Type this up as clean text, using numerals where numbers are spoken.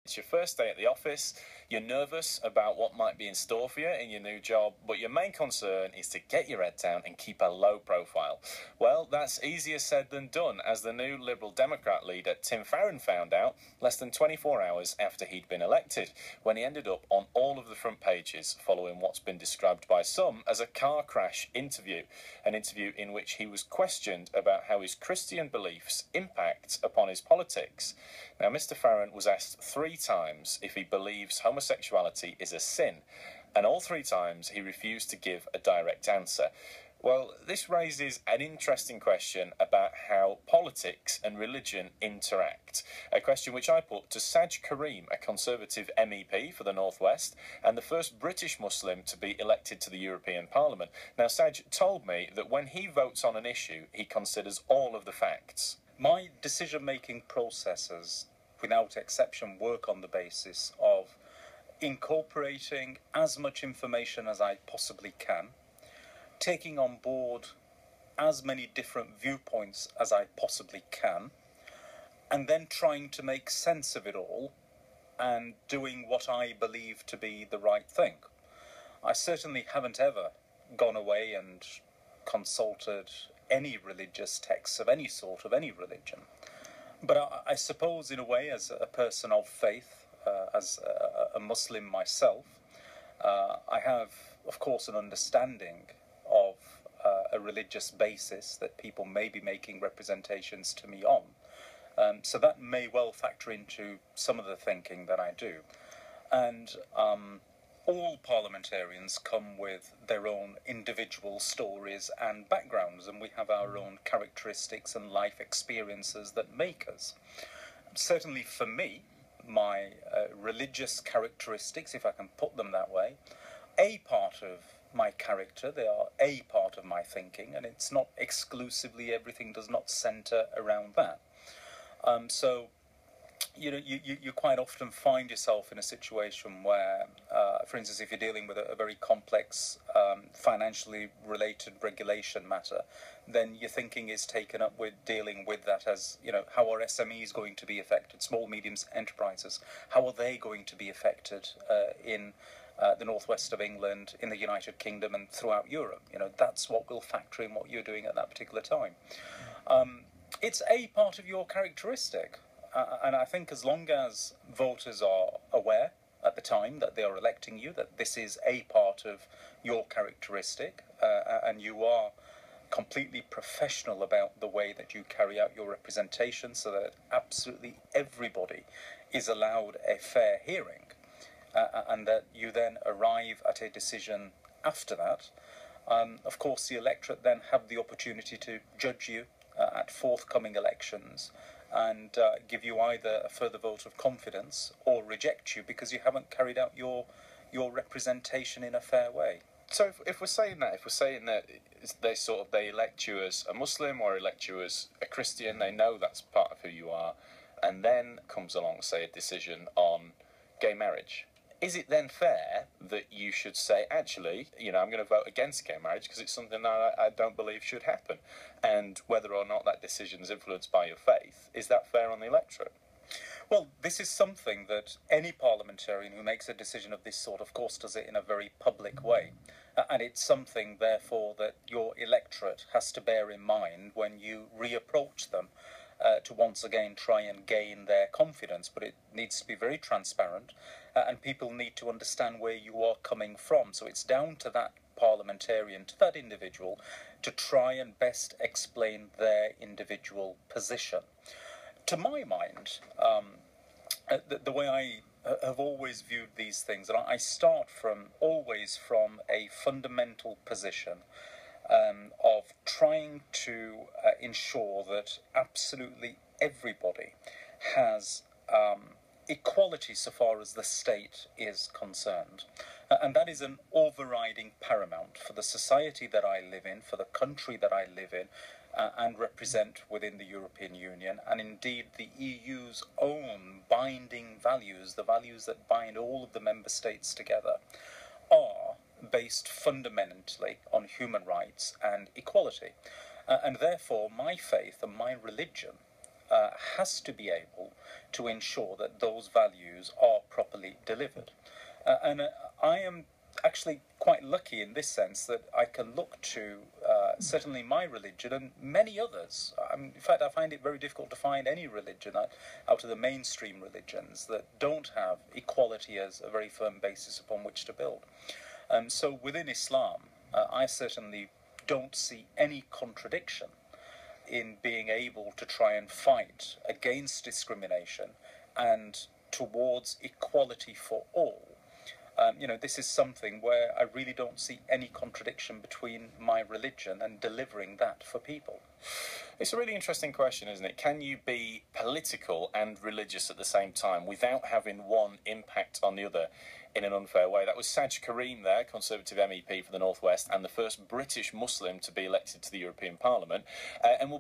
It's your first day at the office, you're nervous about what might be in store for you in your new job, but your main concern is to get your head down and keep a low profile. Well, that's easier said than done, as the new Liberal Democrat leader Tim Farron found out less than 24 hours after he'd been elected, when he ended up on all of the front pages following what's been described by some as a car crash interview, an interview in which he was questioned about how his Christian beliefs impact upon his politics. Now, Mr. Farron was asked 3 times if he believes homosexuality is a sin, and all 3 times he refused to give a direct answer. Well, this raises an interesting question about how politics and religion interact, a question which I put to Sajjad Karim, a Conservative MEP for the North West, and the first British Muslim to be elected to the European Parliament. Now, Sajjad told me that when he votes on an issue, he considers all of the facts. My decision-making processes, without exception, work on the basis of incorporating as much information as I possibly can, taking on board as many different viewpoints as I possibly can, and then trying to make sense of it all and doing what I believe to be the right thing. I certainly haven't ever gone away and consulted any religious texts of any sort, of any religion. But I suppose, in a way, as a person of faith, as a Muslim myself, I have, of course, an understanding of a religious basis that people may be making representations to me on. So that may well factor into some of the thinking that I do. And all parliamentarians come with their own individual stories and backgrounds, and we have our own characteristics and life experiences that make us. Certainly for me, my religious characteristics, if I can put them that way, a part of my character, they are a part of my thinking, and it's not exclusively, everything does not centre around that. So you quite often find yourself in a situation where, for instance, if you're dealing with a very complex financially related regulation matter, then your thinking is taken up with dealing with that as, how are SMEs going to be affected, small, medium enterprises, how are they going to be affected in the northwest of England, in the United Kingdom and throughout Europe. That's what will factor in what you're doing at that particular time. It's a part of your characteristic. And I think as long as voters are aware at the time that they are electing you, that this is a part of your characteristic, and you are completely professional about the way that you carry out your representation so that absolutely everybody is allowed a fair hearing, and that you then arrive at a decision after that, of course the electorate then have the opportunity to judge you at forthcoming elections and give you either a further vote of confidence or reject you because you haven't carried out your representation in a fair way. So if we're saying that they elect you as a Muslim or elect you as a Christian, they know that's part of who you are, and then comes along, say, a decision on gay marriage. Is it then fair that you should say, actually, I'm going to vote against gay marriage because it's something that I don't believe should happen? And whether or not that decision is influenced by your faith, is that fair on the electorate? Well, this is something that any parliamentarian who makes a decision of this sort, of course, does it in a very public way. And it's something, therefore, that your electorate has to bear in mind when you reapproach them to once again try and gain their confidence. But it needs to be very transparent, and people need to understand where you are coming from. So it's down to that parliamentarian, to that individual, to try and best explain their individual position. To my mind, the way I have always viewed these things, and I start always from a fundamental position of trying to ensure that absolutely everybody has equality so far as the state is concerned. And that is an overriding paramount for the society that I live in, for the country that I live in, and represent within the European Union, and indeed the EU's own binding values, the values that bind all of the member states together, are based fundamentally on human rights and equality. And therefore my faith and my religion has to be able to ensure that those values are properly delivered. And I am actually quite lucky in this sense that I can look to certainly my religion and many others. In fact, I find it very difficult to find any religion out of the mainstream religions that don't have equality as a very firm basis upon which to build. So within Islam, I certainly don't see any contradiction in being able to try and fight against discrimination and towards equality for all. This is something where I really don't see any contradiction between my religion and delivering that for people. It's a really interesting question, isn't it? Can you be political and religious at the same time without having one impact on the other in an unfair way? That was Sajjad Karim there, Conservative MEP for the North West, and the first British Muslim to be elected to the European Parliament. And we'll